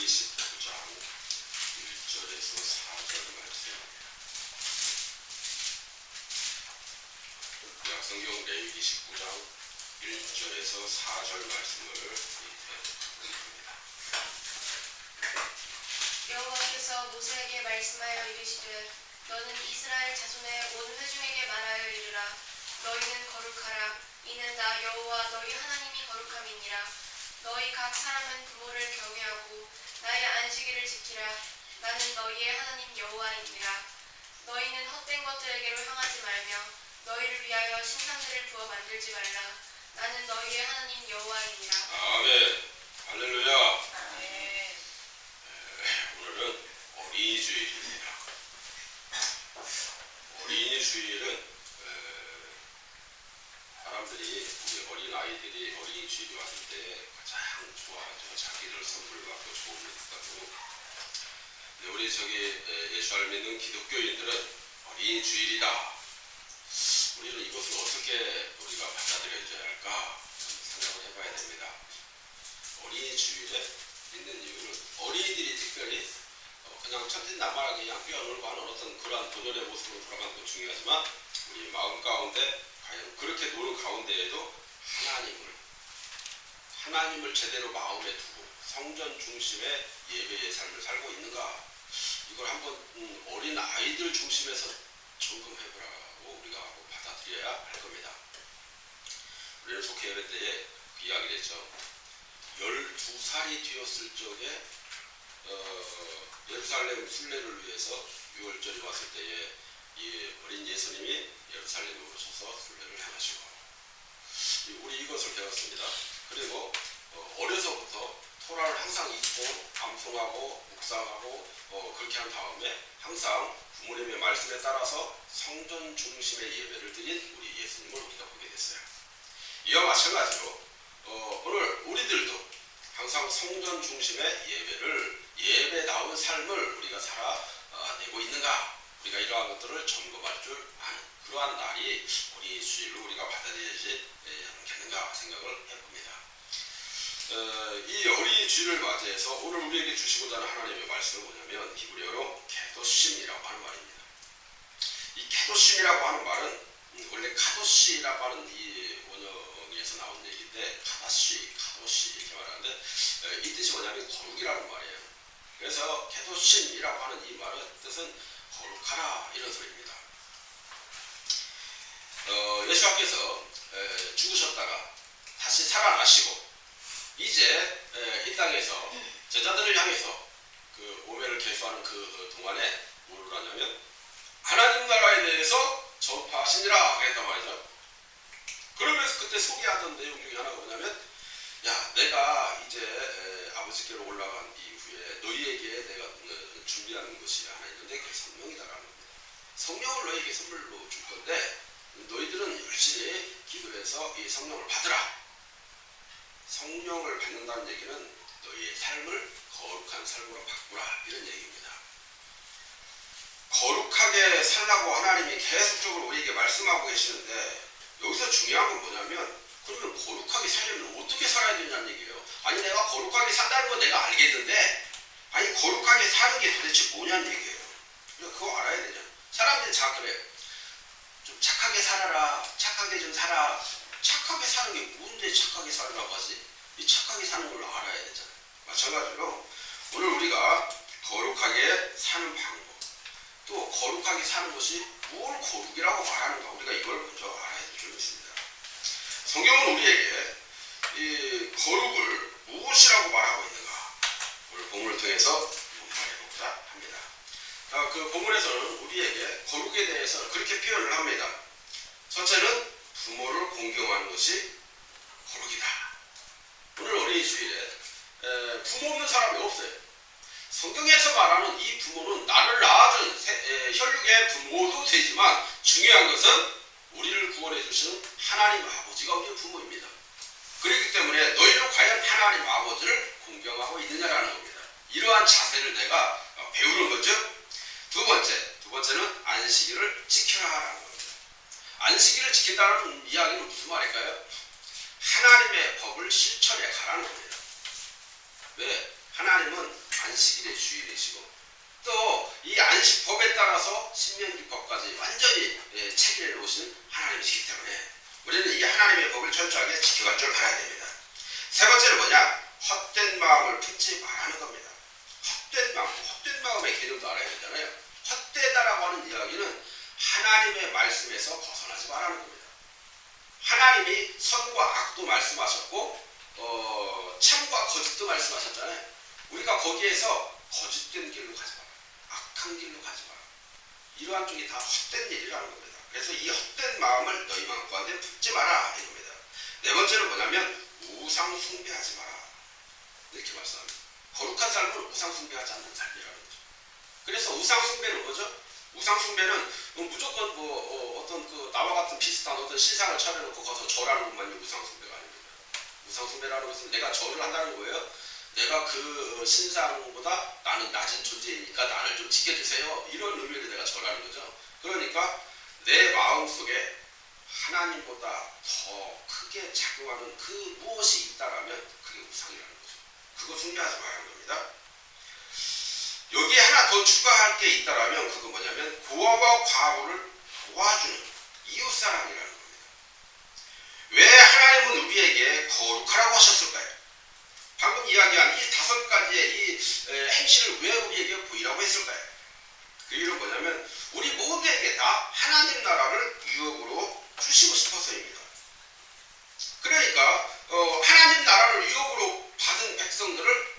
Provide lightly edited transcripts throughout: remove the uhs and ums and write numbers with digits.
29장 1절에서 4절 말씀. 구약성경 레위기 19장 1절에서 4절 말씀을 읽습니다. 여호와께서 모세에게 말씀하여 이르시되 너는 이스라엘 자손의 온 회중에게 말하여 이르라. 너희는 거룩하라. 이는 나 여호와 너희 하나님이 거룩함이니라. 너희 각 사람은 부모를 경외하고 나의 안식일을 지키라. 나는 너희의 하나님 여호와이니라. 너희는 헛된 것들에게로 향하지 말며 너희를 위하여 신상들을 부어 만들지 말라. 나는 너희의 하나님 여호와이니라. 아멘. 할렐루야. 아멘. 오늘은 어린이 주일입니다. 어린이 주일은 사람들이, 우리 어린 아이들이 어린이 주일이 왔을 때 가장 좋아하죠. 자기를 선물 받고 좋은 일 있다고. 우리 예수를 믿는 기독교인들은 어린이 주일이다. 우리는 이것을 어떻게 우리가 받아들여야 할까 생각을 해봐야 됩니다. 어린이 주일에 있는 이유는 어린이들이 특별히 그냥 천진난만하게 그냥 뛰어놀고 하는 어떤 그러한 본연의 모습으로 돌아가는 것도 중요하지만 우리 마음 가운데 과연 그렇게 노는 가운데에도 하나님을 제대로 마음에 두고 성전 중심의 예배의 삶을 살고 있는가, 이걸 한번 어린 아이들 중심에서 점검해보라고 우리가 받아들여야 할 겁니다. 우리는 속회 예배 때에 그 이야기를 했죠. 12살이 되었을 적에 예루살렘 순례를 위해서 6월절이 왔을 때에 이 어린 예수님이 예루살렘으로 오셔서 순례를 행하시고, 우리 이것을 배웠습니다. 그리고 어려서부터 토라를 항상 읽고 암송하고 묵상하고 그렇게 한 다음에 항상 부모님의 말씀에 따라서 성전 중심의 예배를 드린 우리 예수님을 우리가 보게 됐어요. 이와 마찬가지로 오늘 우리들도 항상 성전 중심의 예배다운 삶을 우리가 살아내고 있는가, 우리가 이러한 것들을 점검할 줄 아는 그러한 날이 우리 주일로 우리가 받아들여야지 않겠는가 생각을 해봅니다. 이 어린이 주일을 맞이해서 오늘 우리에게 주시고자 하는 하나님의 말씀은 뭐냐면 히브리어로 케도심이라고 하는 말입니다. 이 케도심이라고 하는 말은 원래 카도시라고 하는 이 원어에서 나온 얘기인데 카도시 이렇게 말하는데 이 뜻이 뭐냐면 거룩이라는 말이에요. 그래서 케도심이라고 하는 이 말의 뜻은 거룩하라 이런 소리입니다. 예수님께서 죽으셨다가 다시 살아나시고 이제 이 땅에서 제자들을 향해서 그 오매를 계수하는 그 동안에 뭐를 하냐면 하나님 나라에 대해서 전파하시니라 그랬단 말이죠. 그러면서 그때 소개하던 내용 중에 하나가 뭐냐면, 야, 내가 이제 아버지께로 올라간 이후에 너희에게 내가 준비하는 것이 하나 있는데 그게 성령이다라는 겁니다. 성령을 너희에게 선물로 줄 건데 너희들은 열심히 기도해서 이 성령을 받으라. 성령을 받는다는 얘기는 너희의 삶을 거룩한 삶으로 바꾸라 이런 얘기입니다. 거룩하게 살라고 하나님이 계속적으로 우리에게 말씀하고 계시는데, 여기서 중요한 건 뭐냐면, 그러면 거룩하게 살려면 어떻게 살아야 되냐는 얘기예요. 아니, 내가 거룩하게 산다는 건 내가 알겠는데, 아니 거룩하게 사는 게 도대체 뭐냐는 얘기예요. 그거 알아야 되죠. 사람들이 다 그래요. 좀 착하게 살아라, 착하게 좀 살아. 착하게 사는 게 뭔데 착하게 살라고 하지? 이 착하게 사는 걸 알아야 되잖아요. 마찬가지로 오늘 우리가 거룩하게 사는 방법, 또 거룩하게 사는 것이 뭘 거룩이라고 말하는가, 우리가 이걸 먼저 알아야 될 줄이 있습니다. 성경은 우리에게 이 거룩을 무엇이라고 말하고 있는가, 오늘 본문을 통해서 말해보고자 합니다. 그 본문에서는 우리에게 거룩에 대해서 그렇게 표현을 합니다. 첫째는 부모를 공경하는 것이 거룩이다. 오늘 어린이 주일에 부모 없는 사람이 없어요. 성경에서 말하는 이 부모는 나를 낳아준 혈육의 부모도 되지만 중요한 것은 우리를 구원해 주시는 하나님 아버지가 우리의 부모입니다. 그렇기 때문에 너희는 과연 하나님 아버지를 공경하고 있느냐라는 겁니다. 이러한 자세를 내가 배우는 거죠. 두 번째는 안식일을 지켜라 하라는 겁니다. 안식일을 지킨다는 이야기는 무슨 말일까요? 하나님의 법을 실천해 가라는 겁니다. 왜? 하나님은 안식일의 주일이시고 또 이 안식법에 따라서 신명기법까지 완전히 체계해 놓으신 하나님이시기 때문에 우리는 이 하나님의 법을 철저하게 지켜갈 줄 알아야 됩니다. 세 번째는 뭐냐? 헛된 마음을 품지 말라는 겁니다. 헛된 마음의 개념도 알아야 되잖아요. 헛되다라고 하는 이야기는 하나님의 말씀에서 벗어나지 말라는 겁니다. 하나님이 선과 악도 말씀하셨고 참과 거짓도 말씀하셨잖아요. 우리가 거기에서 거짓된 길로 가지 마라. 악한 길로 가지 마라. 이러한 쪽이 다 헛된 일이라는 겁니다. 그래서 이 헛된 마음을 너희 마음 가운데 품지 마라 이겁니다. 네 번째는 뭐냐면 우상 숭배하지 마라. 이렇게 말씀합니다. 거룩한 삶은 우상 숭배하지 않는 삶이라는 거죠. 그래서 우상 숭배는 뭐죠? 우상 숭배는 무조건 어떤 나와 같은 비슷한 어떤 신상을 차려놓고 거기서 절하는 것만이 우상 숭배가 아닙니다. 우상 숭배라는 것은 내가 절을 한다는 거예요. 내가 그 신상보다 나는 낮은 존재이니까 나를 좀 지켜주세요. 이런 의미로 내가 절하는 거죠. 그러니까 내 마음속에 하나님보다 더 크게 작용하는 그 무엇이 있다라면 그게 우상이라는 거죠. 그거 숭배하지 말라는 겁니다. 여기에 하나 더 추가할 게 있다라면 그거 뭐냐면 고아와 과부를 도와주는 이웃사랑이라는 겁니다. 왜 하나님은 우리에게 거룩하라고 하셨을까요? 방금 이야기한 이 5가지의 이 행실을 왜 우리에게 보이라고 했을까요? 그 이유는 뭐냐면 우리 모두에게 다 하나님 나라를 유업으로 주시고 싶어서입니다. 그러니까 하나님 나라를 유업으로 받은 백성들을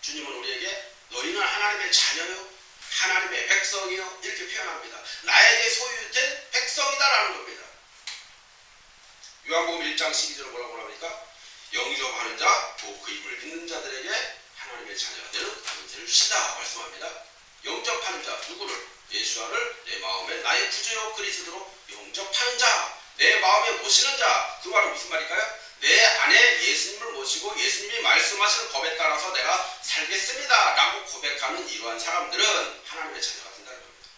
주님은 우리에게 너희는 하나님의 자녀요 하나님의 백성이요 이렇게 표현합니다. 나에게 소유된 백성이다라는 겁니다. 요한복음 1장 12절은 뭐라고 합니까? 영접하는 자, 또 그 이름을 믿는 자들에게 하나님의 자녀가 되는 권세를 주신다 말씀합니다. 영접하는 자, 누구를? 예수와를 내 마음에 나의 구주요 그리스도로 영접하는 자, 내 마음에 모시는 자. 그 말은 무슨 말일까요? 내 안에 예수님을 모시고 예수님이 말씀하시는 법에 따라서 내가 살겠습니다 라고 고백하는 이러한 사람들은 하나님의 자녀가 된다는 겁니다.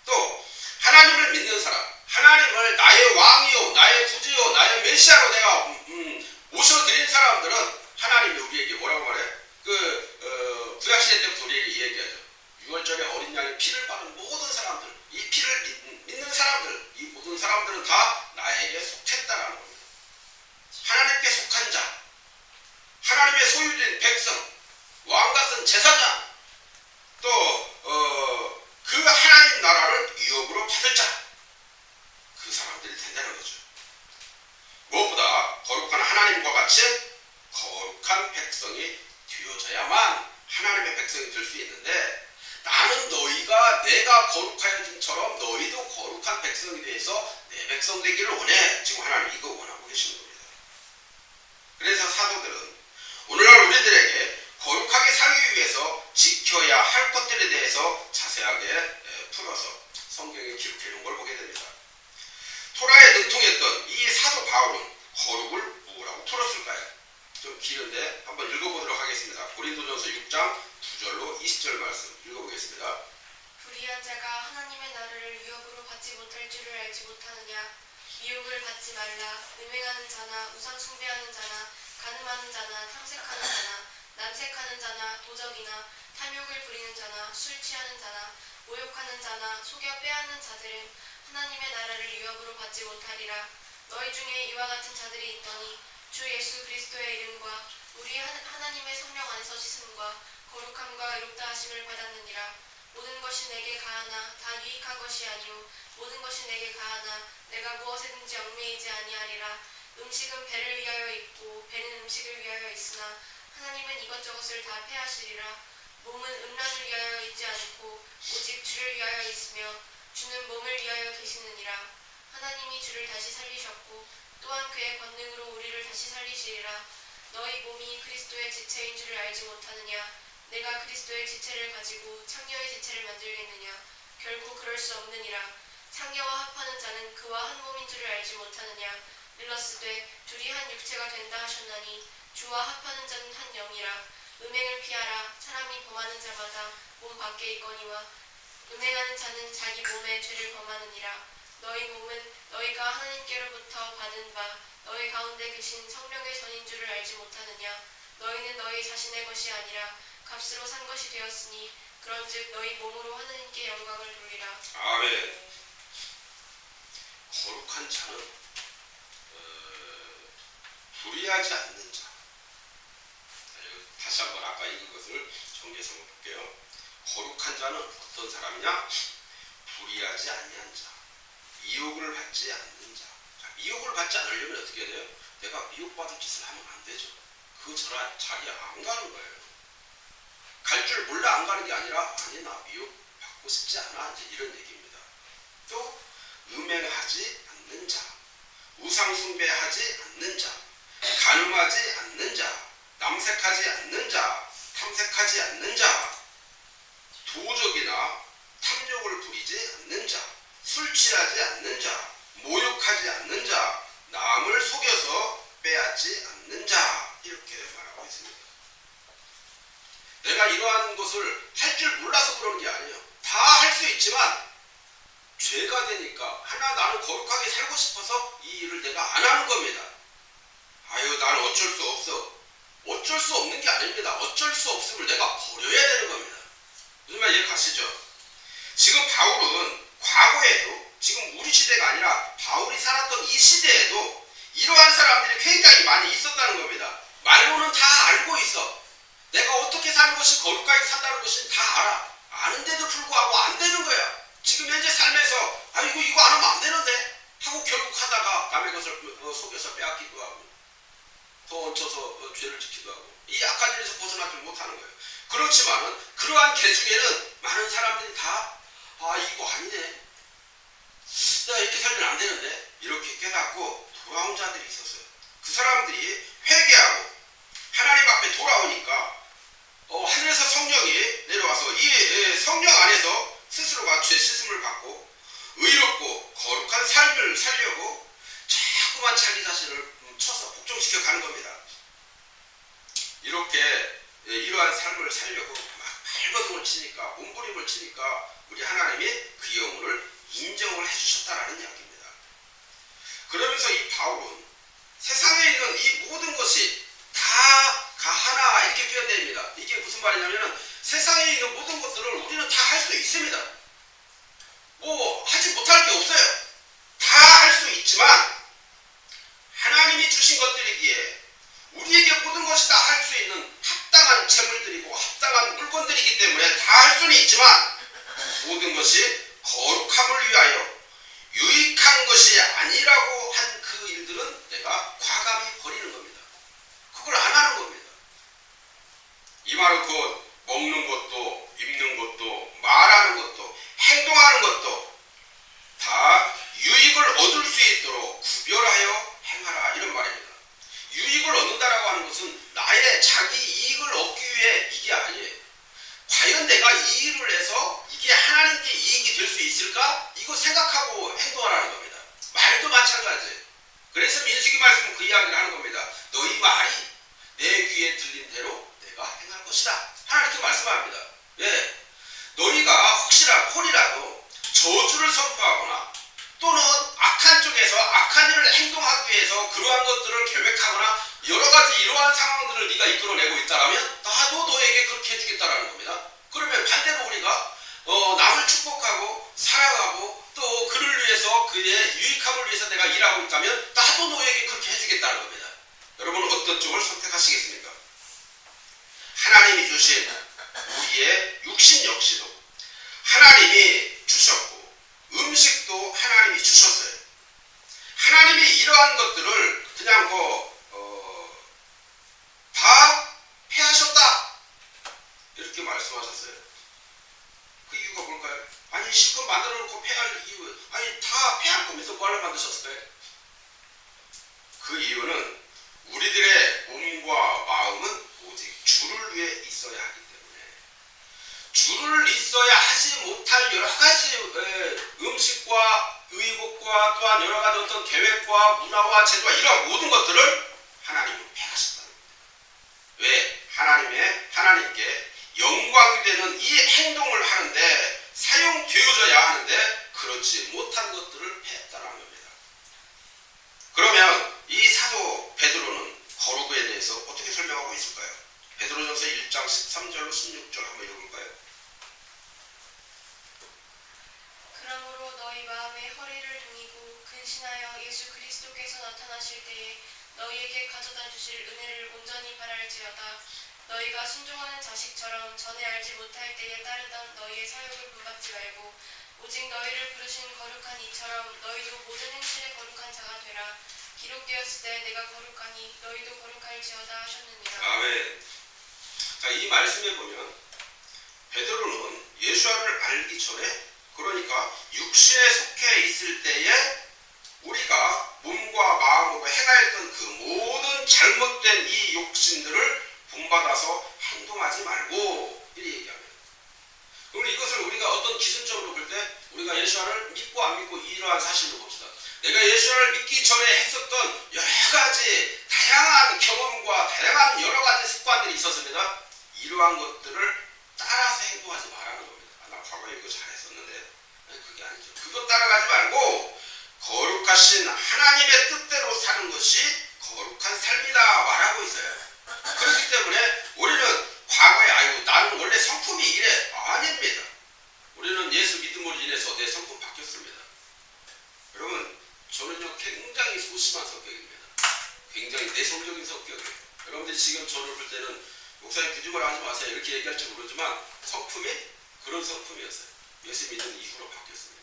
또 하나님을 믿는 사람, 하나님을 나의 왕이요 나의 구주요 나의 메시아로 내가 모셔드린 사람들은 하나님이 우리에게 뭐라고 말해요? 구약시대 때부터 우리에게 이야기하죠. 6월절에 어린 양의 피를 받은 모든 사람들, 이 피를 믿는 사람들, 이 모든 사람들은 다 나에게 속했다라는 겁니다. 하나님께 속한 자, 하나님의 소유된 백성, 왕같은 제사장, 또 그 하나님 나라를 유업으로 받을 자, 그 사람들이 된다는 거죠. 무엇보다 거룩한 하나님과 같이 거룩한 백성이 되어져야만 하나님의 백성이 될 수 있는데 나는 너희가 내가 거룩하여진처럼 너희도 거룩한 백성이 돼서 내 백성 되기를 원해. 지금 하나님 이거 원하고 계시는 겁니다. 그래서 사도들은 오늘날 우리들에게 거룩하게 살기 위해서 지켜야 할 것들에 대해서 자세하게 풀어서 성경에 기록해 놓은 걸 보게 됩니다. 토라에 능통했던 이 사도 바울은 거룩을 뭐라고 풀었을까요? 좀 길은데 한번 읽어보도록 하겠습니다. 고린도전서 6장 9절로 20절 말씀 읽어보겠습니다. 불의한 자가 하나님의 나라를 유업으로 받지 못할 줄을 알지 못하느냐. 미혹을 받지 말라. 음행하는 자나 우상 숭배하는 자나 간음하는 자나 탐색하는 자나 남색하는 자나 도적이나 탐욕을 부리는 자나 술 취하는 자나 모욕하는 자나 속여 빼앗는 자들은 하나님의 나라를 유업으로 받지 못하리라. 너희 중에 이와 같은 자들이 있더니 주 예수 그리스도의 이름과 우리 하나님의 성령 안에서 씻음과 거룩함과 의롭다 하심을 받았느니라. 모든 것이 내게 가하나 다 유익한 것이 아니오 모든 것이 내게 가하나 내가 무엇에든지 얽매이지 아니하리라. 음식은 배를 위하여 있고 배는 음식을 위하여 있으나 하나님은 이것저것을 다 패하시리라. 몸은 음란을 위하여 있지 않고 오직 주를 위하여 있으며 주는 몸을 위하여 계시느니라. 하나님이 주를 다시 살리셨고 또한 그의 권능으로 우리를 다시 살리시리라. 너희 몸이 그리스도의 지체인 줄을 알지 못하느냐. 내가 그리스도의 지체를 가지고 창녀의 지체를 만들겠느냐. 결코 그럴 수 없느니라. 창녀와 합하는 자는 그와 한 몸인 줄을 알지 못하느냐. 일러스되 둘이 한 육체가 된다 하셨나니 주와 합하는 자는 한 영이라. 음행을 피하라. 사람이 범하는 자마다 몸 밖에 있거니와 음행하는 자는 자기 몸에 죄를 범하느니라. 너희 몸은 너희가 하나님께로부터 받은 바 너희 가운데 계신 성령의 전인 줄을 알지 못하느냐. 너희는 너희 자신의 것이 아니라 값으로 산 것이 되었으니 그런즉 너희 몸으로 하나님께 영광을 돌리라. 아멘. 거룩한 자는 불의하지 않는 자. 다시 한번 아까 읽은 것을 정리해서 볼게요. 거룩한 자는 어떤 사람이냐? 불의하지 아니한 자, 미혹을 받지 않는 자. 미혹을 받지 않으려면 어떻게 해야 돼요? 내가 미혹받을 짓을 하면 안 되죠. 그 자리에 안 가는 거예요. 갈 줄 몰라 안 가는 게 아니라 아니 나 미혹받고 싶지 않아 이제 이런 얘기입니다. 또 음행하지 않는 자, 우상 숭배하지 않는 자, 간음하지 않는 자, 남색하지 않는 자, 탐색하지 않는 자, 도적이나 탐욕을 부리지 않는 자, 술 취하지 않는 자, 모욕하지 않는 자, 남을 속여서 빼앗지 않는 자, 이렇게 말하고 있습니다. 내가 이러한 것을 할 줄 몰라서 그러는 게 아니에요. 다 할 수 있지만 죄가 되니까 나는 거룩하게 살고 싶어서 이 일을 내가 안 하는 겁니다. 아유 나는 어쩔 수 없어. 어쩔 수 없는 게 아닙니다. 어쩔 수 없음을 내가 버려야 되는 겁니다. 무슨 말 이해 가시죠? 지금 바울은 과거에도 지금 우리 시대가 아니라 바울이 살았던 이 시대에도 이러한 사람들이 굉장히 많이 있었다는 겁니다. 말로는 다 알고 있어. 내가 어떻게 사는 것이 거룩하게 산다는 것은 다 알아. 아는데도 불구하고 안 되는 거야. 지금 현재 삶에서 이거 안 하면 안 되는데 하고 결국 하다가 남의 것을 속여서 빼앗기도 하고 더 얹혀서 죄를 짓기도 하고 이 악한 일에서 벗어나지 못하는 거예요. 그렇지만은 그러한 개 중에는 많은 사람들이 다 이거 아니네. 내가 이렇게 살면 안 되는데 이렇게 깨닫고 돌아온 자들이 있었어요. 그 사람들이 회개하고 하나님 앞에 돌아오니까 하늘에서 성령이 내려와서 이 성령 안에서 스스로가 죄 씻음을 받고 의롭고 거룩한 삶을 살려고 자꾸만 자기 자신을 쳐서 복종시켜 가는 겁니다. 이렇게 이러한 삶을 살려고 막 발버둥을 치니까 몸부림을 치니까 우리 하나님이 그 영혼을 인정을 해주셨다라는 이야기입니다. 그러면서 이 바울은 세상에 있는 이 모든 것이 다 하나 이렇게 표현됩니다. 이게 무슨 말이냐면은 세상에 있는 모든 것들을 우리는 다 할 수 있습니다. 뭐 하지 못할 게 없어요. 다 할 수 있지만 하나님이 주신 것들이기에 우리에게 모든 것이 다 할 수 있는 합당한 재물들이고 합당한 물건들이기 때문에 다 할 수는 있지만 모든 것이 거룩함을 위하여 유익한 것이 아니라고 한 그 일들은 내가 과감히 버리는 겁니다. 그걸 안 하는 겁니다. 이 말은 곧 먹는 것도 입는 것도 말하는 것도 행동하는 것도 다 유익을 얻을 수 있도록 구별하여 행하라 이런 말입니다. 유익을 얻는다라고 하는 것은 나의 자기 이익을 얻기 위해 이게 아니에요. 과연 내가 이 일을 해서 이게 하나님께 이익이 될 수 있을까? 이거 생각하고 행동하라는 겁니다. 말도 마찬가지예요. 그래서 민수기 말씀은 그 이야기를 하는 겁니다. 너희 말이 내 귀에 들린 대로 내가 행할 것이다. 하나님께 말씀합니다. 왜? 너희가 혹이라도 저주를 선포하거나 또는 악한 쪽에서 악한 일을 행동하기 위해서 그러한 것들을 계획하거나 여러 가지 이러한 상황들을 네가 이끌어내고 있다라면 나도 너에게 그렇게 해주겠다라는 겁니다. 그러면 반대로 우리가 남을 축복하고 사랑하고 또 그를 위해서 그의 유익함을 위해서 내가 일하고 있다면 나도 너에게 그렇게 해주겠다는 겁니다. 여러분 어떤 쪽을 선택하시겠습니까? 하나님이 주신 우리의 육신 역시도 하나님이 주셨고 음식도 하나님이 주셨어요. 하나님이 이러한 것들을 그냥 다 폐하셨다 이렇게 말씀하셨어요. 그 이유가 뭘까요? 아니 실컷 만들어 놓고 폐할 이유 다 폐할 거면서 뭐하러 만드셨을까요? 그 이유는 우리들의 몸과 마음은 오직 주를 위해 있어야 하기 때문에 주를 있어야 하지 못할 여러 가지 음식과 의복과 또한 여러 가지 어떤 계획과 문화와 제도와 이러한 모든 것들을 하나님은 폐하셨다는 겁니다. 왜? 하나님께 영광이 되는 이 행동을 하는데 사용되어져야 하는데 그렇지 못한 것들을 폐했다는 겁니다. 그러면 이 사도 베드로는 거룩에 대해서 어떻게 설명하고 있을까요? 베드로전서 1장 13절로 16절 예수 그리스도께서 나타나실 때에 너희에게 가져다 주실 은혜를 온전히 바랄지어다. 너희가 순종하는 자식처럼 전에 알지 못할 때에 따르던 너희의 사욕을 본받지 말고 오직 너희를 부르신 거룩한 이처럼 너희도 모든 행실에 거룩한 자가 되라. 기록되었을 때 내가 거룩하니 너희도 거룩할지어다 하셨느니라. 아멘. 자, 이 말씀에 보면 베드로는 예수를 알기 전에, 그러니까 육신에 속해 있을 때에 우리가 몸과 마음으로 행하였던 그 모든 잘못된 이 욕심들을 본받아서 행동하지 말고, 이렇게 얘기합니다. 그럼 이것을 우리가 어떤 기준점으로 볼 때 우리가 예수를 믿고 안 믿고 이러한 사실을 봅시다. 내가 예수를 믿기 전에 했었던 여러 가지 다양한 경험과 다양한 여러 가지 습관들이 있었습니다. 이러한 것들을 따라서 행동하지 말라는 겁니다. 아, 나 과거에 이거 잘했었는데. 아니, 그게 아니죠. 그것 따라가지 말고 거룩하신 하나님의 뜻대로 사는 것이 거룩한 삶이다 말하고 있어요. 그렇기 때문에 우리는 과거에 아이고 나는 원래 성품이 이래. 아닙니다. 우리는 예수 믿음으로 인해서 내 성품 바뀌었습니다. 여러분, 저는요 굉장히 소심한 성격입니다. 굉장히 내성적인 성격이에요. 여러분들이 지금 저를 볼 때는 목사님 거짓말 하지 마세요 이렇게 얘기할지 모르지만 성품이 그런 성품이었어요. 예수 믿는 이후로 바뀌었습니다.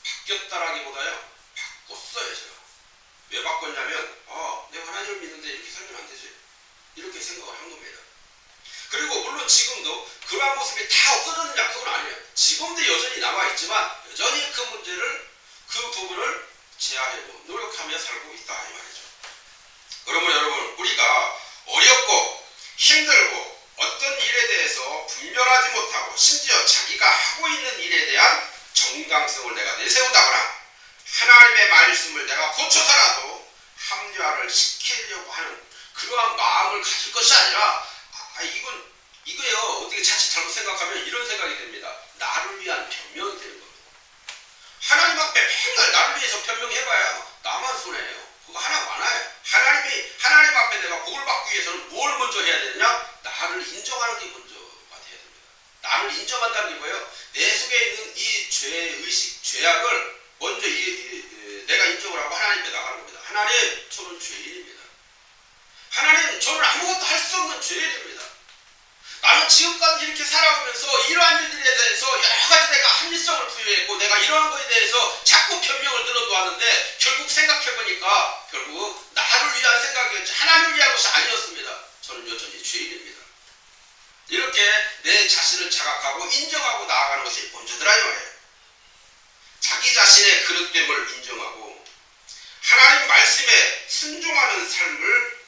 바뀌었다라기보다요 바꿨어요. 제가 왜 바꿨냐면 내가 하나님을 믿는데 이렇게 살면 안 되지, 이렇게 생각을 한 겁니다. 그리고 물론 지금도 그러한 모습이 다 없어졌느냐, 그건 아니에요. 지금도 여전히 남아있지만 여전히 그 문제를, 그 부분을 제하려고 노력하며 살고 있다 이 말이죠. 그러면 여러분, 우리가 어렵고 힘들고 어떤 일에 대해서 분별하지 못하고 심지어 자기가 하고 있는 일에 대한 정당성을 내가 내세운다거나 하나님의 말씀을 내가 고쳐서라도 합리화를 시키려고 하는 그러한 마음을 가질 것이 아니라 이거예요. 어떻게 자칫 잘못 생각하면 이런 생각이 됩니다. 나를 위한 변명이 되는 겁니다. 하나님 앞에 맨날 나를 위해서 변명해봐야 나만 손해예요. 그거 하나 많아요. 하나님 앞에 내가 복을 받기 위해서는 뭘 먼저 해야 되느냐? 나를 인정하는 게 먼저가 돼야 됩니다. 나를 인정한다는 게 뭐예요? 내 속에 있는 이 죄의식, 죄악을 먼저 내가 인정을 하고 하나님 앞에 나가는 겁니다. 하나님, 저는 죄인입니다. 하나님, 저는 아무것도 할 수 없는 죄인입니다. 나는 지금까지 이렇게 살아오면서 이러한 일들에 대해서 여러 가지 내가 합리성을 부여했고 내가 이러한 것에 대해서 자꾸 변명을 늘어놓았는데 결국 생각해보니까 결국 나를 위한 생각이었지 하나님을 위한 것이 아니었습니다. 저는 여전히 죄인입니다. 이렇게 내 자신을 자각하고 인정하고 나아가는 것이 먼저더라 이 말이에요. 자기 자신의 그릇됨을 인정하고 하나님 말씀에 순종하는 삶을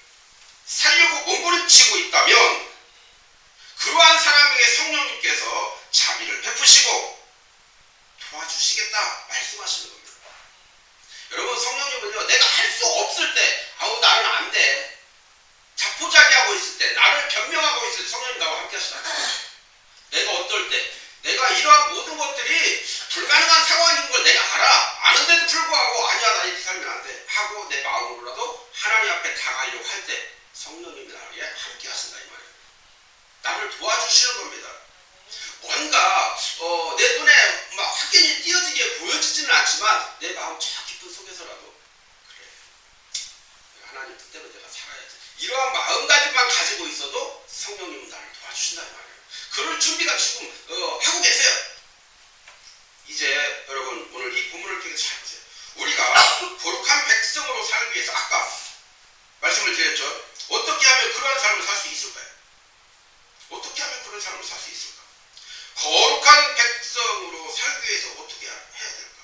살려고 몸부림치고 있다면 그러한 사람에게 성령님께서 자비를 베푸시고 도와주시겠다 말씀하시는 겁니다. 여러분, 성령님은요 내가 할 수 없을 때 나는 안 돼 자포자기하고 있을 때 나를 변명하고 있을 때 성령님 나와 함께 하시잖아요. 내가 어떨 때 내가 이러한 모든 것들이 불가능한 상황인 걸 내가 알아. 아는데도 불구하고 아니야 나 이렇게 살면 안 돼 하고 내 마음으로라도 하나님 앞에 다가가려고 할 때 성령님이 나에게 함께 하신다 이 말이에요. 나를 도와주시는 겁니다. 뭔가 내 눈에 막 확연히 띄어지게 보여지지는 않지만 내 마음 저 깊은 속에서라도 그래 하나님 뜻대로 내가 살아야지 이러한 마음가짐만 가지고 있어도 성령님은 나를 도와주신다 이 말이에요. 그럴 준비가 지금 하고 계세요. 이제 여러분 오늘 이 본문을 통해서 잘 보세요. 우리가 거룩한 백성으로 살기 위해서 아까 말씀을 드렸죠. 어떻게 하면 그러한 삶을 살 수 있을까요? 어떻게 하면 그런 삶을 살 수 있을까? 거룩한 백성으로 살기 위해서 어떻게 해야 될까?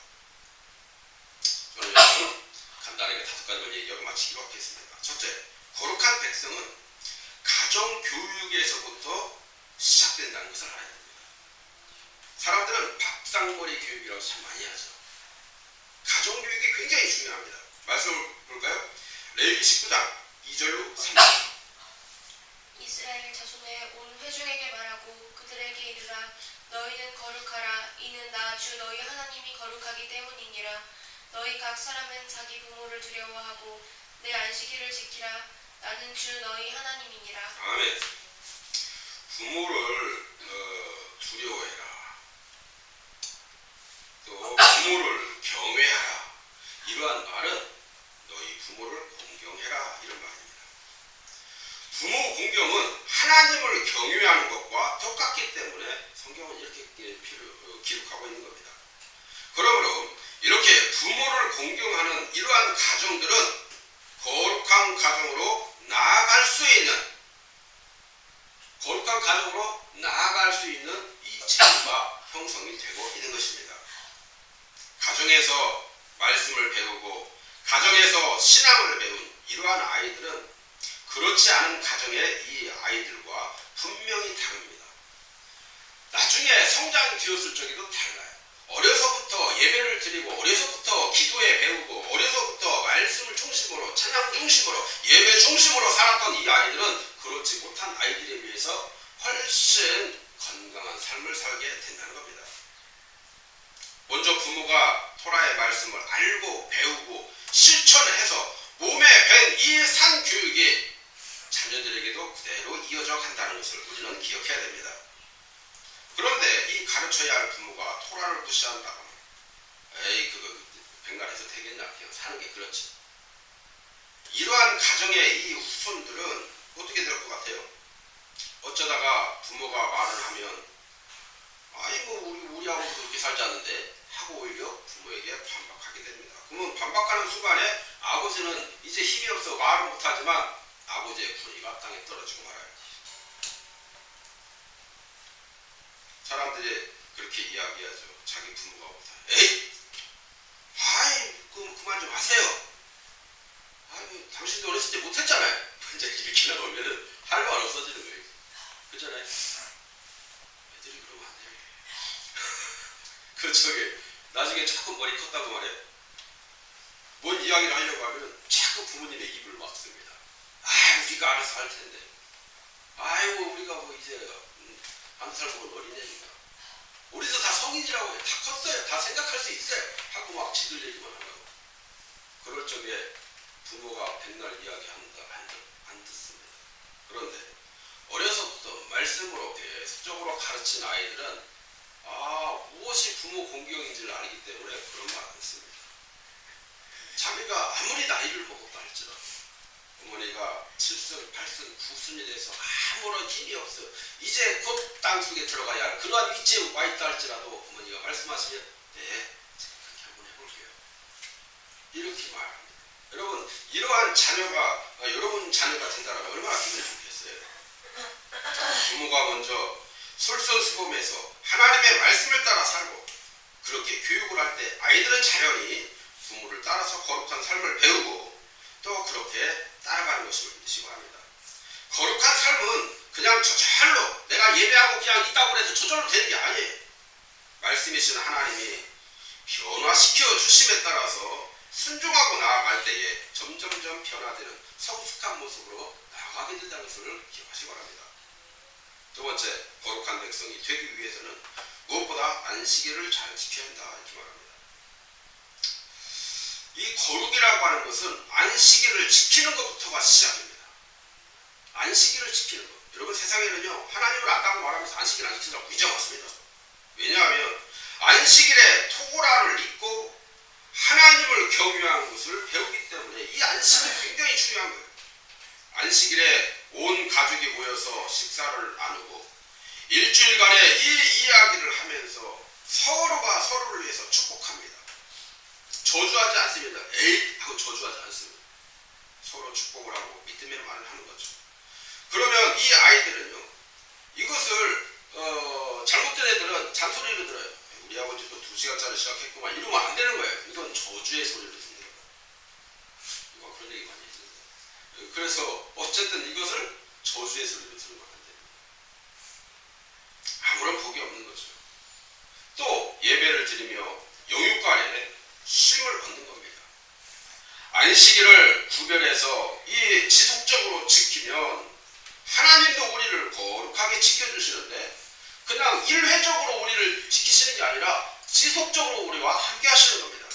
저는 여러분 간단하게 5가지만 얘기하고 마치기로 하겠습니다. 첫째, 거룩한 백성은 가정 교육에서부터 시작된다는 것을 알아야 됩니다. 사람들은 밥상머리 교육이라고 참 많이 하죠. 가정 교육이 굉장히 중요합니다. 말씀을 볼까요? 레위기 19장 2절로 3절. 이스라엘 자손의 온 회중에게 말하고 그들에게 이르라. 너희는 거룩하라. 이는 나 주 너희 하나님이 거룩하기 때문이니라. 너희 각 사람은 자기 부모를 두려워하고 내 안식일을 지키라. 나는 주 너희 하나님이니라. 아멘. 부모를 두려워해라. 또 부모를 경외하라. 이러한 말은 너희 부모를 공경해라 이런 말입니다. 부모 공경은 하나님을 경외하는 것과 똑같기 때문에 성경은 이렇게 기록하고 있는 겁니다. 그러므로 이렇게 부모를 공경하는 이러한 가정들은 거룩한 가정으로 나아갈 수 있는 이 체계가 형성이 되고 있는 것입니다. 가정에서 말씀을 배우고 가정에서 신앙을 배운 이러한 아이들은 그렇지 않은 가정의 이 아이들과 분명히 다릅니다. 나중에 성장이 되었을 적에도 달라요. 어려서부터 예배를 드리고 어려서부터 기도에 배우고 어려서부터 말씀을 중심으로 찬양 중심으로 예배 중심으로 살았던 이 아이들은 그렇지 못한 아이들에 비해서 훨씬 건강한 삶을 살게 된다는 겁니다. 먼저 부모가 토라의 말씀을 알고 배우고 실천해서 몸에 밴 이 산교육이 자녀들에게도 그대로 이어져 간다는 것을 우리는 기억해야 됩니다. 그런데 이 가르쳐야 할 부모가 토라를 무시한다고 에이 그거 벵갈에서 되겠냐 그냥 사는 게 그렇지. 이러한 가정의 이 후손들은 어떻게 될 것 같아요? 어쩌다가 부모가 말을 하면 아니 뭐 우리하고 그렇게 살지 않는데 하고 오히려 부모에게 반박하게 됩니다. 그러면 반박하는 순간에 아버지는 이제 힘이 없어 말은 못하지만 아버지의 분위기가 땅에 떨어지고 말아요. 사람들이 그렇게 이야기하죠. 자기 부모가 못하 에이 아이 그만 좀 하세요. 아이 당신도 어렸을 때 못했잖아요. 이제 이렇게 나오면은 할 말 없어지는 거예요. 그렇잖아요. 애들이 그러면 안 돼요. 그 저기 나중에 자꾸 머리 컸다고 말해. 뭔 이야기를 하려고 하면 자꾸 부모님의 입을 막습니다. 아 우리가 알아서 할 텐데. 아이고 우리가 뭐 이제 한 살 먹은 어린애니까. 우리도 다 성인이라고 해요. 다 컸어요. 다 생각할 수 있어요. 하고 막 지들 얘기만 하고. 그럴 적에 부모가 백날 이야기한다 안 듣습니다. 그런데 어려서부터 말씀으로 계속적으로 가르친 아이들은 무엇이 부모 공경인지를 알기 때문에 그런 말 안 씁니다. 자기가 아무리 나이를 먹었다 할지라도 어머니가 7승, 8승, 9승이 돼서 아무런 힘이 없어. 이제 곧 땅속에 들어가야 할 그러한 위치에 와 있다 할지라도 어머니가 말씀하시면 네, 제가 그렇게 한번 해볼게요. 이렇게 말합니다. 여러분, 이러한 자녀가 여러분 자녀가 된다면 얼마나 기분이 좋겠어요. 부모가 먼저 솔선수범해서 하나님의 말씀을 따라 살고 그렇게 교육을 할 때 아이들은 자연히 부모를 따라서 거룩한 삶을 배우고 또 그렇게 따라가는 것을 믿으시고 합니다. 거룩한 삶은 그냥 저절로 내가 예배하고 그냥 있다고 해서 저절로 되는 게 아니에요. 말씀이신 하나님이 변화시켜 주심에 따라서 순종하고 나아갈 때에 점점점 변화되는 성숙한 모습으로 나아가게 된다는 것을 기억하시기 바랍니다. 두 번째, 거룩한 백성이 되기 위해서는 무엇보다 안식일을 잘 지켜야 한다 이렇게 말합니다. 이 거룩이라고 하는 것은 안식일을 지키는 것부터가 시작입니다. 안식일을 지키는 것. 여러분 세상에는요 하나님을 안다고 말하면서 안식일 안 지킨다고 위장하습니다. 왜냐하면 안식일에 토라를 읽고 하나님을 경외하는 것을 배우기 때문에 이 안식이 굉장히 중요한 거예요. 안식일에 온 가족이 모여서 식사를 나누고 일주일간의 이 이야기를 하면서 서로가 서로를 위해서 축복합니다. 저주하지 않습니다. 에잇 하고 저주하지 않습니다. 서로 축복을 하고 믿음의 말을 하는 거죠. 그러면 이 아이들은요 이것을 잘못된 애들은 잔소리를 들어요. 우리 아버지도 2시간짜리 시작했구만 이러면 안 되는 거예요. 이건 저주의 소리를 듣는 거예요. 이거 그런 얘기 많이 듣는다. 그래서 어쨌든 이것을 저주의 소리로 들으면 안 됩니다. 아무런 복이 없는 거죠. 또 예배를 드리며 영육간에 쉼을 얻는 겁니다. 안식일을 구별해서 이 지속적으로 지키면 하나님도 우리를 거룩하게 지켜주시는데 그냥 일회적으로 우리를 지키시는 게 아니라 지속적으로 우리와 함께 하시는 겁니다.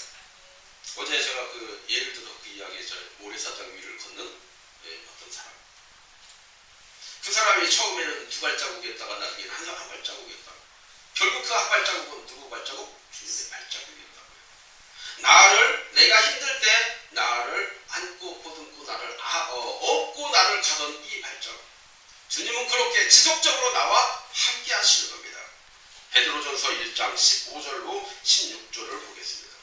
어제 제가 그 예를 들어 그 이야기했죠. 모래사장 위를 걷는 어떤 사람. 그 사람이 처음에는 2발자국이었다가 나중에는 한 발자국이었다. 결국 그 한 발자국은 누구 발자국? 주님의 발자국이었다고요. 내가 힘들 때 나를 안고 보듬고 나를 업고 나를 가던 이 발전, 주님은 그렇게 지속적으로 나와 함께 하시는 겁니다. 베드로전서 1장 15절로 16절을 보겠습니다.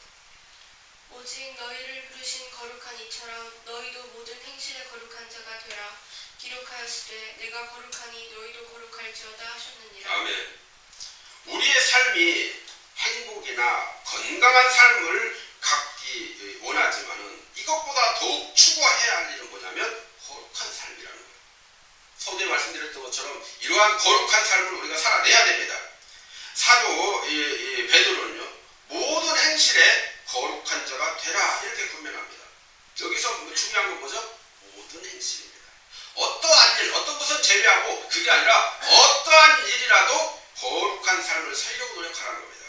오직 너희를 부르신 거룩한 이처럼 너희도 모든 행실에 거룩한 자가 되라. 기록하였으되 내가 거룩하니 너희도 거룩할지어다 하셨느니라. 아멘. 우리의 삶이 행복이나 건강한 삶을 갖기 원하지만은 이것보다 더욱 추구해야 할 일은 뭐냐면 거룩한 삶이라는 거예요. 서두에 말씀드렸던 것처럼 이러한 거룩한 삶을 우리가 살아내야 됩니다. 사도 베드로는요, 모든 행실에 거룩한 자가 되라 이렇게 권면합니다. 여기서 중요한 건 뭐죠? 모든 행실입니다. 어떠한 일, 어떤 것은 제외하고 그게 아니라 어떠한 일이라도 거룩한 삶을 살려고 노력하라는 겁니다.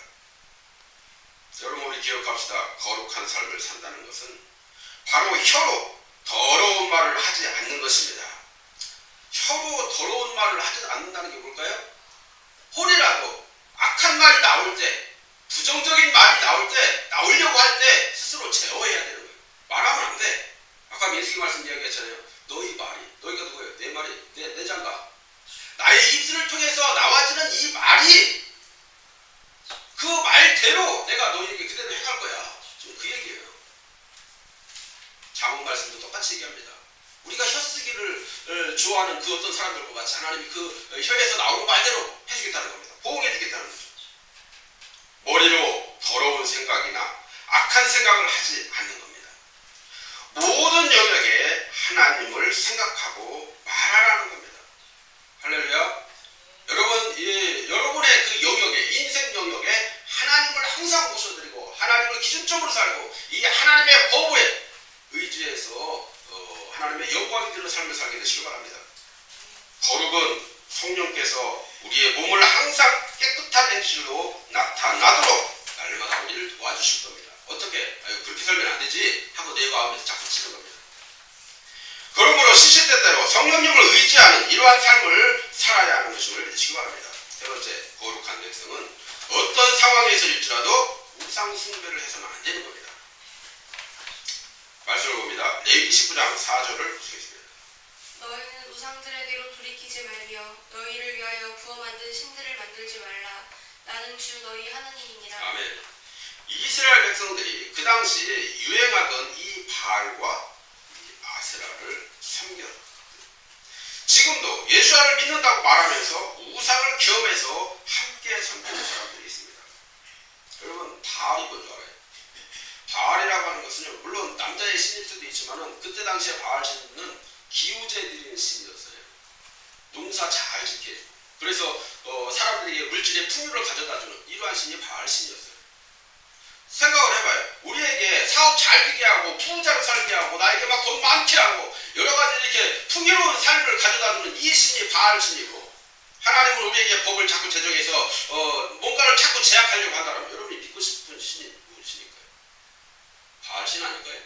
여러분, 우리 기억합시다. 거룩한 삶을 산다는 것은 바로 혀로 더러운 말을 하지 않는 것입니다. 혀로 더러운 말을 하지 않는다는 게 뭘까요? 혹이라도 악한 말이 나올 때, 부정적인 말이 나올 때, 나오려고 할 때 스스로 제어해야 되는 거예요. 말하면 안 돼. 아까 민수기 말씀 이야기했잖아요. 너희 말이, 너희가 누구예요? 내 말이, 내 장가. 나의 입술을 통해서 나와지는 이 말이 그 말대로 내가 너희에게 그대로 행할 거야. 지금 그 얘기예요. 자문 말씀도 똑같이 얘기합니다. 우리가 혀 쓰기를 좋아하는 그 어떤 사람들과 같이 하나님이 그 혀에서 나오는 말대로 해주겠다는 겁니다. 보응해주겠다는 거죠. 머리로 더러운 생각이나 악한 생각을 하지 않는 겁니다. 모든 영역에 하나님을 생각하고 말하라는 겁니다. 할렐루야. 여러분, 여러분의 그 영역에, 인생 영역에 하나님을 항상 모셔드리고 하나님을 기준점으로 살고 이 하나님의 법에 의지해서 하나님의 영광이 되는 삶을 살게 되시길 바랍니다. 거룩은 성령께서 우리의 몸을 항상 깨끗한 행실로 나타나도록 날마다 우리를 도와주실 겁니다. 어떻게? 그렇게 살면 안 되지 하고 내 마음에서 자꾸 치는 겁니다. 그러므로 시시때때로 성령님을 의지하는 이러한 삶을 살아야 하는 것임을 믿으시기 바랍니다. 세 번째, 거룩한 백성은 어떤 상황에서일지라도 우상 숭배를 해서는 안 되는 겁니다. 말씀을 봅니다. 레위기 19장 4절을 보시겠습니다. 너희는 우상들에게로 돌이키지 말며 너희를 위하여 부어 만든 신들을 만들지 말라. 나는 주 너희 하나님이니라. 아멘. 이스라엘 백성들이 그 당시에 유행하던 이 바알과 이 아세라를 섬겼습니다. 지금도 예수를 믿는다고 말하면서 우상을 겸해서 함께 섬기는 사람들이 있습니다. 여러분, 바알이 뭔지 알아요? 바알이라고 하는 것은요, 물론 남자의 신일 수도 있지만은 그때 당시에 바알 신은 기우제 드리는 신이었어요. 농사 잘 지게 해주고, 그래서 사람들에게 물질의 풍요를 가져다주는 이러한 신이 바알 신이었어요. 생각을 해봐요. 우리에게 사업 잘 되게 하고 부자로 살게 하고 나에게 막 돈 많게 하고 여러 가지 이렇게 풍요로운 삶을 가져다주는 이 신이 바알 신이고, 하나님은 우리에게 법을 자꾸 제정해서 뭔가를 자꾸 제약하려고 한다면 여러분이 믿고 싶은 신이 무엇일까요? 바알 신 아닐까요?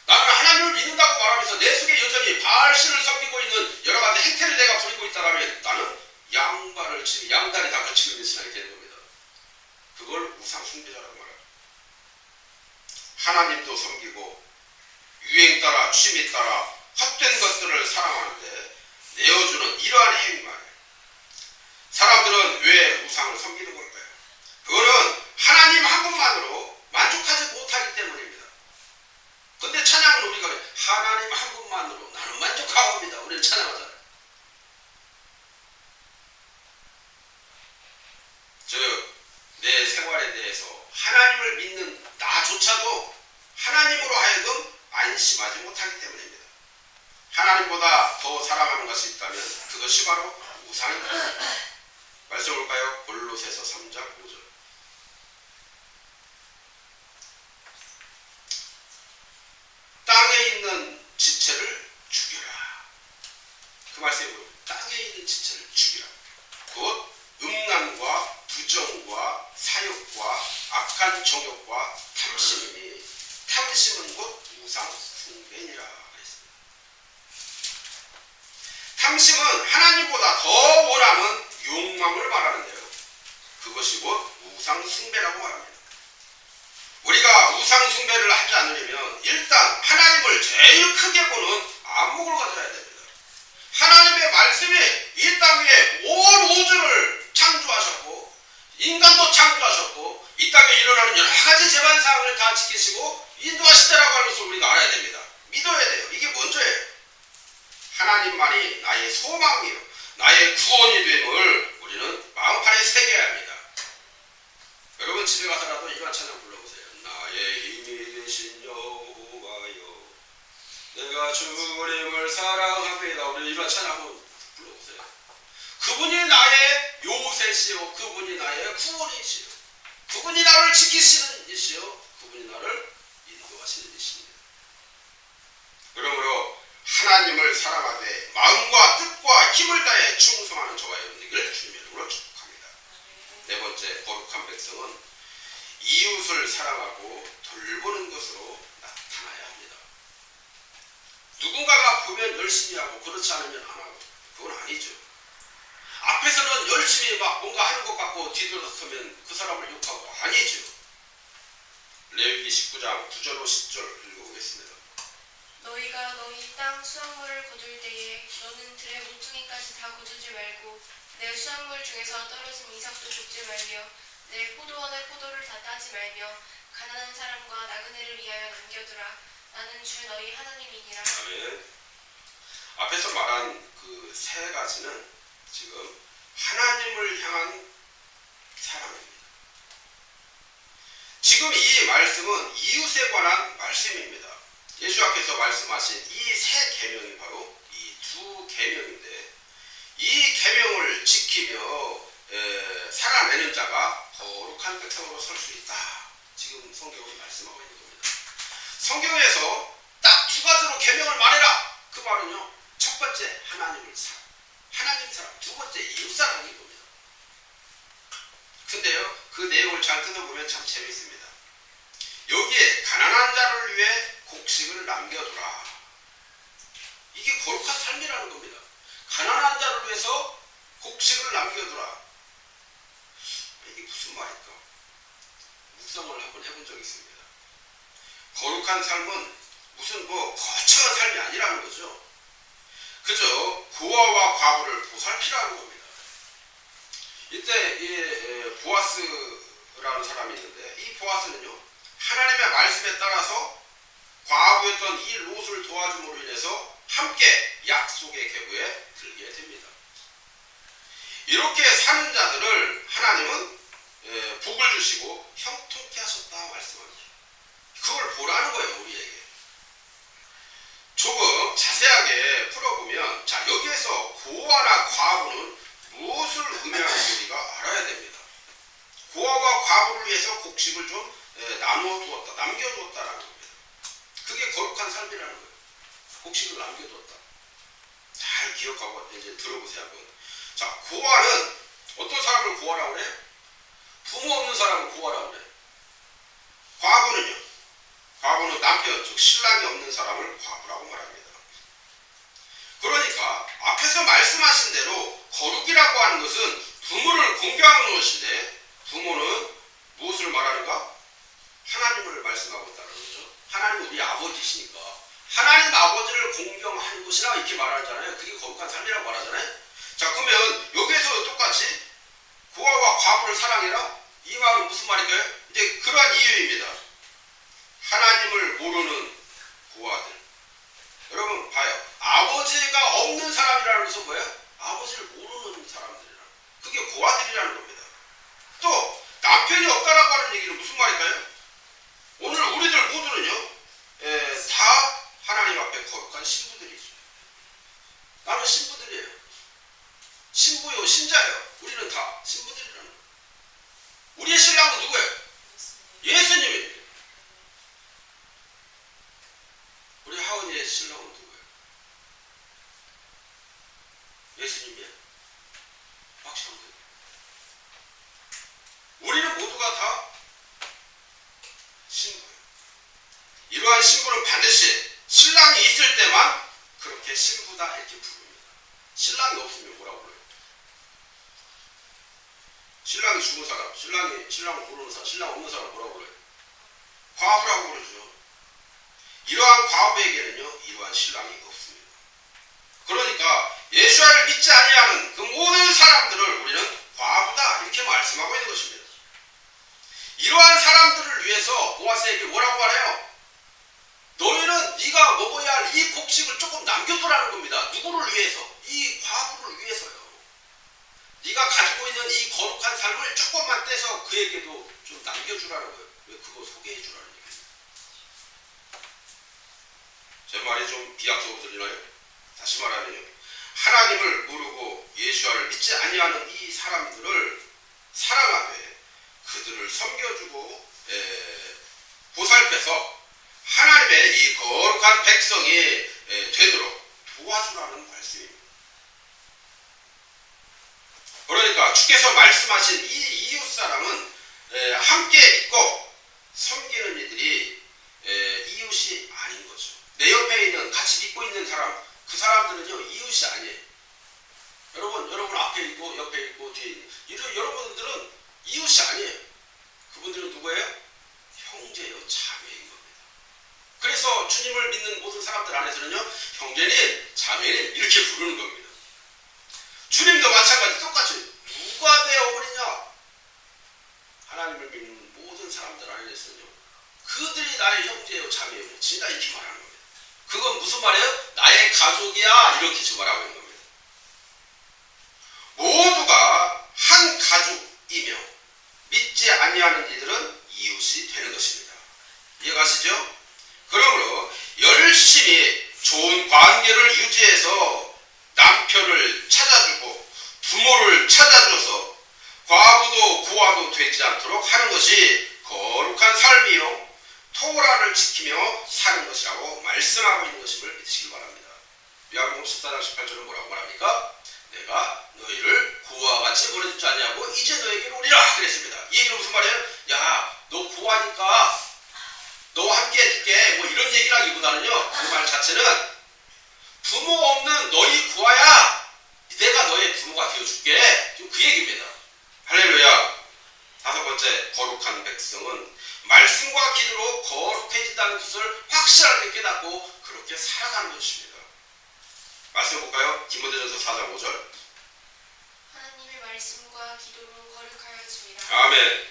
나는 하나님을 믿는다고 말하면서 내 속에 여전히 바알 신을 섬기고 있는 여러 가지 행태를 내가 부리고 있다면 나는 양다리 다 걸치고 있는 신앙이 되는 겁니다. 그걸 우상 숭배자라고 말합니다. 하나님도 섬기고 유행 따라 취미 따라 헛된 것들을 사랑하는데 내어주는 이러한 행위만, 사람들은 왜 우상을 섬기는 걸까요? 그거는 하나님 한 분만으로 만족하지 못하기 때문입니다. 근데 찬양은 우리가 하나님 한 분만으로 나는 만족하옵니다. 우리는 찬양하잖아요. 즉, 내 생활에 대해서 하나님을 믿는 나조차도 하나님으로 하여금 안심하지 못하기 때문입니다. 하나님보다 더 사랑하는 것이 있다면 그것이 바로 우상입니다. 말씀 볼까요? 골로새서 3장 5절. 땅에 있는 지체를 죽여라. 그 말씀이 뭐예요? 땅에 있는 지체를 죽이라. 곧 음란과 부정과 사욕과 악한 정욕과 탐심이니 탐심은 곧 우상 숭배니라 그랬습니다. 탐심은 하나님보다 더 원하는 욕망을 말하는데요, 그것이 곧 우상 숭배라고 말합니다. 우리 우리가 우상 숭배를 하지 않으려면 일단 하나님을 제일 크게 보는 안목을 가져야 됩니다. 하나님의 말씀이 이 땅 위에 온 우주를 창조하셨고 인간도 창조하셨고 이 땅에 일어나는 여러 가지 재반사항을 다 지키시고 인도하시다라고 하는 것을 우리가 알아야 됩니다. 믿어야 돼요. 이게 먼저예요. 하나님만이 나의 소망이요 나의 구원이 됨을 우리는 마음판에 새겨야 합니다. 여러분 집에 가서라도 이런 찬양 불러보세요. 나의 힘이 되신 여호와여 내가 주님을 사랑합니다. 우리 이런 찬양 한번 불러보세요. 그분이 나의 요새시요 그분이 나의 구원이시요 그분이 나를 지키시는 이시요 그분이 나를 인도하시는 이십니다. 그러므로 하나님을 사랑하되 마음과 뜻과 힘을 다해 충성하는 저와 여러분들 주님의 이름으로 축복합니다. 네 번째, 거룩한 백성은 이웃을 사랑하고 돌보는 것으로 나타나야 합니다. 누군가가 보면 열심히 하고 그렇지 않으면 안 하고 그건 아니죠. 앞에서는 열심히 막 뭔가 하는 것 같고 뒤돌아서면 그 사람을 욕하고 아니죠. 레위기 19장 9절 10절 읽어보겠습니다. 너희가 너희 땅 수확물을 거둘 때에 너는 들의 모퉁이까지 다 거두지 말고 내 수확물 중에서 떨어진 이삭도 줍지 말며 내 포도원의 포도를 다 따지 말며 가난한 사람과 나그네를 위하여 남겨두라. 나는 주 너희 하나님이니라. 아멘. 앞에서 말한 그 세 가지는 지금 하나님을 향한 사랑입니다. 지금 이 말씀은 이웃에 관한 말씀입니다. 예수님께서 말씀하신 이 세 계명이 바로 이 두 계명인데 이 계명을 지키며 살아내는 자가 거룩한 백성으로 설 수 있다. 지금 성경이 말씀하고 있는 겁니다. 성경에서 딱 두 가지로 계명을 말해라. 그 말은요. 첫 번째 하나님을 사랑, 하나님 사랑. 두 번째 이웃 사랑인 겁니다. 근데요. 그 내용을 잘 뜯어보면 참 재밌습니다. 여기에 가난한 자를 위해 곡식을 남겨두라. 이게 거룩한 삶이라는 겁니다. 가난한 자를 위해서 곡식을 남겨두라. 이게 무슨 말일까? 묵상을 한번 해본 적이 있습니다. 거룩한 삶은 무슨 거창한 삶이 아니라는 거죠. 그저 고아와 과부를 보살피라는 겁니다. 이때 이 보아스라는 사람이 있는데 이 보아스는요. 하나님의 말씀에 따라서 과부였던 이 롯을 도와줌으로 인해서 함께 약속의 계보에 들게 됩니다. 이렇게 사는 자들을 하나님은 복을 주시고 형통케 하셨다 말씀합니다. 그걸 보라는 거예요. 우리에게. 조금 자세하게 풀어보면 자 여기에서 고아나 과부는 무엇을 의미하는지 우리가 알아야 됩니다. 고아와 과부를 위해서 곡식을 좀 나누어 두었다, 남겨두었다라는 겁니다. 그게 거룩한 삶이라는 거예요. 곡식을 남겨두었다. 잘 기억하고 이제 들어보세요 한번. 자, 고아는 어떤 사람을 고아라고 그래요? 부모 없는 사람을 고아라고 그래요. 과부는요? 과부는 남편, 즉 신랑이 없는 사람을 과부라고 말합니다. 그러니까 앞에서 말씀하신 대로 거룩이라고 하는 것은 부모를 공경하는 것인데 부모는 무엇을 말하는가? 하나님을 말씀하고 있다는 거죠. 하나님 우리 아버지시니까 하나님 아버지를 공경하는 것이라 이렇게 말하잖아요. 그게 거룩한 삶이라고 말하잖아요. 자 그러면 여기에서 똑같이 고아와 과부를 사랑해라? 이 말은 무슨 말일까요? 이제 그러한 이유입니다. 하나님을 모르는 고아들. 여러분 봐요. 아버지가 없는 사람이라는 것은 뭐예요? 아버지를 모르는 사람들이라. 그게 고아들이라는 겁니다. 또 남편이 없다라고 하는 얘기는 무슨 말일까요? 오늘 우리들 모두는요. 다 하나님 앞에 거룩한 신부들이죠. 나는 신부들이에요. 신부요 신자예요. 우리는 다 신부들이라는 거예요. 우리의 신랑은 누구예요? 예수님입니다. 우리 하은이의 신랑은 누구예요? 예수님이에요. 확실합니다. 우리는 모두가 다 신부예요. 이러한 신부는 반드시 신랑이 있을 때만 그렇게 신부다 이렇게 부릅니다. 신랑이 없으면 뭐라고 불러요? 신랑이 죽은 사람, 신랑을 모르는 사람, 신랑 없는 사람 뭐라고 불러요? 과부라고 그러죠. 이러한 과부에게는요, 이러한 신랑이 없습니다. 그러니까 예수를 믿지 아니하는 그 모든 사람들을 우리는 과부다 이렇게 말씀하고 있는 것입니다. 이러한 사람들을 위해서 보아스에게 뭐라고 말해요? 너희는 네가 먹어야 할 이 곡식을 조금 남겨두라는 겁니다. 누구를 위해서? 이 과부를 위해서요. 네가 가지고 있는 이 거룩한 삶을 조금만 떼서 그에게도 좀 남겨주라는 거예요. 왜? 그거 소개해주라는 얘기예요. 제 말이 좀 비약적으로 들리나요? 다시 말하면요, 하나님을 모르고 예수를 믿지 아니하는 이 사람들을 사랑하되 그들을 섬겨주고 보살펴서 하나님의 이 거룩한 백성이 되도록 도와주라는 말씀입니다. 그러니까 주께서 말씀하신 이 이웃사람은 함께 믿고 섬기는 이들이 이웃이 아닌 거죠. 내 옆에 있는 같이 믿고 있는 사람, 그 사람들은요 이웃이 아니에요. 여러분 앞에 있고 옆에 있고 뒤에 있는 여러분들은 이웃이 아니에요. 그분들은 누구예요? 형제요, 자매인 겁니다. 그래서 주님을 믿는 모든 사람들 안에서는요, 형제님, 자매님 이렇게 부르는 겁니다. 주님도 마찬가지 똑같이 누가 내 어머니냐? 하나님을 믿는 모든 사람들 안에서는요, 그들이 나의 형제요, 자매요, 진짜 이렇게 말하는 겁니다. 그건 무슨 말이에요? 나의 가족이야 이렇게 지금 말하고 있는 겁니다. 모두가 한 가족이며 믿지 아니하는 이들은 이웃이 되는 것입니다. 이해가시죠? 그러므로 열심히 좋은 관계를 유지해서 남편을 찾아주고 부모를 찾아줘서 과부도 고아도 되지 않도록 하는 것이 거룩한 삶이요 토라를 지키며 사는 것이라고 말씀하고 있는 것임을 믿으시기 바랍니다. 요한복음 14장 18절은 뭐라고 말합니까? 내가 너희를 고아와 같이 보내주지 않냐고 이제 너에게로 오리라 그랬습니다. 이 얘기는 무슨 말이에요? 야, 너 고아니까 너와 함께 해줄게 뭐 이런 얘기라기보다는요, 그 말 자체는 부모 없는 너희 고아야 내가 너의 부모가 되어줄게, 지금 그 얘기입니다. 할렐루야. 다섯 번째, 거룩한 백성은 말씀과 기도로 거룩해진다는 것을 확실하게 깨닫고 그렇게 살아가는 것입니다. 말씀 볼까요? 디모데전서 4장 5절. 하나님의 말씀과 기도로 거룩하여집니다. 아멘.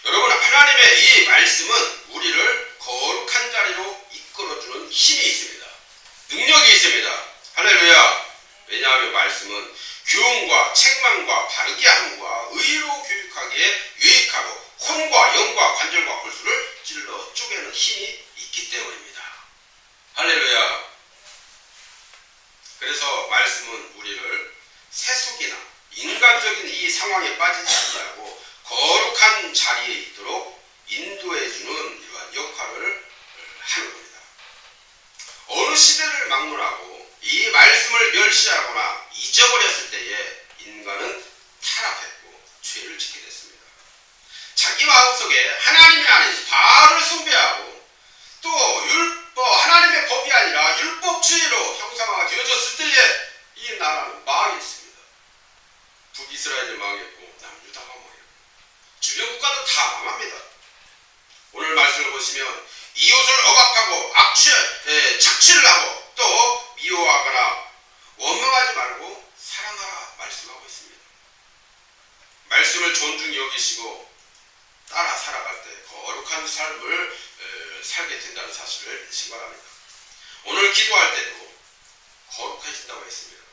여러분, 하나님의 이 말씀은 우리를 거룩한 자리로 이끌어주는 힘이 있습니다. 능력이 있습니다. 할렐루야. 왜냐하면 말씀은 교훈과 책망과 바르게 함과 의로 교육하기에 유익하고 혼과 영과 관절과 골수를 찔러 쪼개는 힘이 있기 때문입니다. 할렐루야. 그래서 말씀은 우리를 세속이나 인간적인 이 상황에 빠지지 않게 거룩한 자리에 있도록 인도해주는 이러한 역할을 하는 겁니다. 어느 시대를 막론하고 이 말씀을 멸시하거나 잊어버렸을 때에 인간은 타락했고 죄를 짓게 됐습니다. 자기 마음속에 하나님이 아닌 바알을 숭배하고 또 율법, 하나님의 법이 아니라 율법주의로 형상화가 되어졌을 때에 이 나라는 망했습니다. 북이스라엘이 망했고 남유다가 망했고 주변 국가도 다 망합니다. 오늘 말씀을 보시면 이웃을 억압하고 착취를 하고 또 미워하거나 원망하지 말고 사랑하라 말씀하고 있습니다. 말씀을 존중히 여기시고 따라 살아갈 때 거룩한 삶을 살게 된다는 사실을 믿으시기 바랍니다. 오늘 기도할 때도 거룩해진다고 했습니다.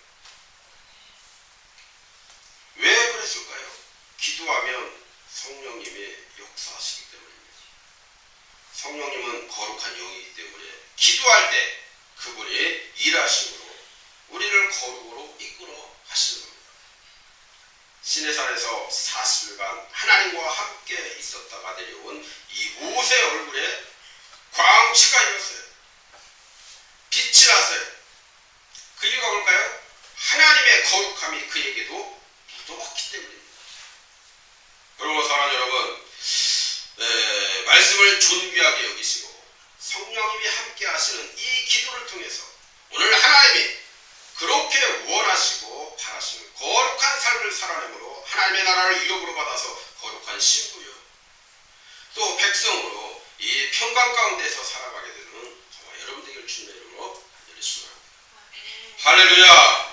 왜 그랬을까요? 기도하면 성령님이 역사하시기 때문입니다. 성령님은 거룩한 영이기 때문에 기도할 때 그분이 일하심으로 우리를 거룩으로 이끌어 가시는 겁니다. 시내산에서 40일간 하나님과 함께 있었다가 내려온 이 모세 얼굴에 광채가 일었어요. 빛이 났어요. 그 이유가 뭘까요? 하나님의 거룩함이 그에게도 묻어왔기 때문입니다. 그러므로 사랑하는 여러분, 말씀을 존귀하게 여기시고 성령님이 함께 하시는 이 기도를 통해서 오늘 하나님이 그렇게 원하시고 바라시는 거룩한 삶을 살아내므로 하나님의 나라를 유업으로 받아서 거룩한 신부요 또 백성으로 이 평강 가운데서 살아가게 되는 저와 여러분 되기를 주님의 이름으로 간절히 축원합니다. 할렐루야.